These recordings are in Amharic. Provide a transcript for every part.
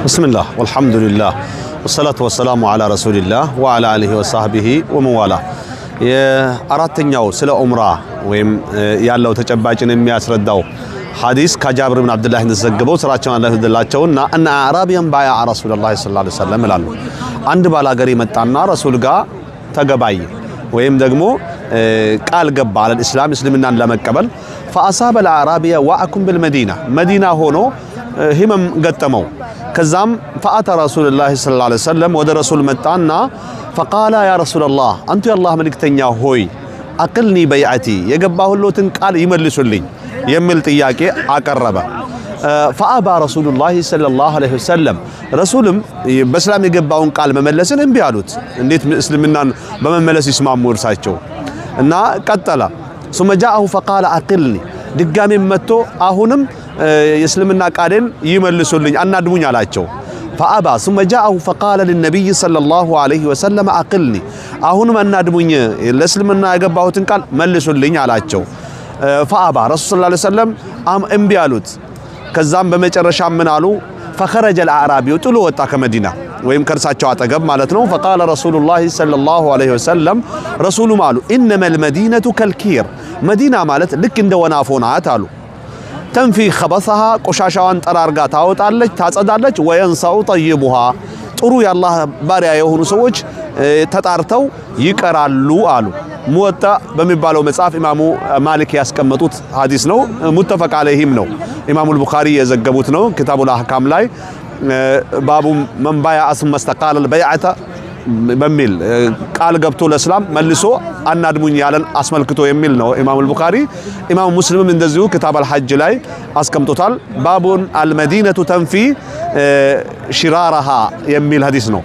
بسم الله والحمد لله والصلاة والسلام على رسول الله وعلى آله وصحبه ومن والاه የአራተኛው ስለ ዑምራ ወይም ያለው ተጨባጭን የሚያስረዳው ሐዲስ ከጃብር ኢብኑ አብዱላህ እንደዘገበው ስራቸውን አላህ ይደላቸውና እና አራቢያን ባያ ረሱላህ ሰለላሁ ዐለይሂ ወሰለም ይላሉ። አንድ ባላገሪ መጣና ረሱል ጋር ተገባይ ወይም ደግሞ ቃል ገባ ለእስላም እስልምናን ለመቀበል فاصاب العربيه واكم بالمدينه مدينه ሆኖ ህመም ገጠመው ከዛም فاتى رسول الله صلى الله عليه وسلم ወደ ረሱል መጣና فقال يا رسول الله انت يا الله መልእክተኛ ሆይ አቅልኒ በይዓቲ የገባሁሎትን ቃል ይመልሱልኝ የሚል ጥያቄ አቀረበ فابى رسول الله صلى الله عليه وسلم ረሱልም በእስላም የገባውን ቃል መመለስን እንቢ አሉት እንዴት እስልምናን በመመለስ ይስማሙ እርሳቸው እና ቀጠለ ثم جاءه فقال اقلني ድጋሜ መጥቶ አሁንም የእስልምና ቃልን ይመልሱልኝ አናድሙኝ አላቸው فابى ثم جاءه فقال للنبي صلى الله عليه وسلم اقلني አሁንም አናድሙኝ ለእስልምና የገባሁትን ቃል መልሱልኝ አላቸው فابى رسول الله صلى الله عليه وسلم እንቢ አሉት ከዛም በመጨረሻ ምን አሉ فخرج الاعرابي ጥሎ ወጣ ከመዲና ወይም ከርሳቸው አጠገብ ማለት ነው فقال رسول الله صلى الله عليه وسلم رسول ማሉ انما المدينه كالكير مدينه ማለት ልክ እንደ ወናፎ ናት አሉ تنفي خبثها ቆሻሻዋን ጠራርጋ ታወጣለች ታጸዳለች وينصው طيبها ጥሩ ያላህ ባሪያ የሆኑ ሰዎች ተጣርተው ይቀራሉ አሉ ሙወጣ በሚባለው መጽሐፍ ኢማሙ ማሊክ ያስቀመጡት ሐዲስ ነው ሙተፈቅ አለይሂም ነው ኢማሙ አልቡኻሪ የዘገቡት ነው ኪታቡል አህካም ላይ ባቡ መንባያ አስም መስተቃል البيعه በሚል ቃል ገብቶ ለእስላም መልሶ አናድሙኝ ያለን አስመልክቶ የሚል ነው ኢማሙ አልቡኻሪ ኢማሙ ሙስሊምም እንደዚሁ ኪታብ አልሐጅ ላይ አስቀምጦታል ባቡን አልመዲነቱ ተንፊ ሽራራሃ የሚል ሐዲስ ነው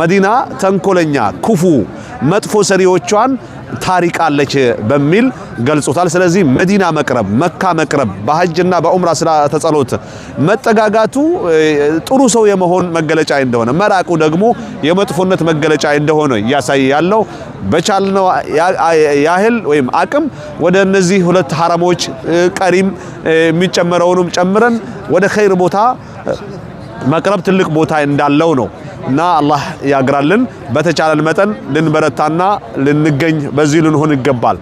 መዲና ተንኮለኛ ኩፉ መጥፎ ሰሪዎቿን ታሪቃለች በሚል ገልጾታል ስለዚህ መዲና መቅረብ መካ መቅረብ በሐጅና በዑምራ ስለ ተጸሎት መጠጋጋቱ ጥሩ ሰው የመሆን መገለጫ እንደሆነ መራቁ ደግሞ የመጥፎነት መገለጫ እንደሆነ ያሳያለው በቻልነው ያህል ወይም አቅም ወደ እነዚህ ሁለት ሐረሞች ቀሪም የሚጨመረውንም ጨምረን ወደ ኸይር ቦታ መቅረብ ትልቅ ቦታ እንዳለው ነው እና አላህ ያግራልን በተቻለን መጠን ልንበረታና ልንገኝ በዚህ ልንሆን ይገባል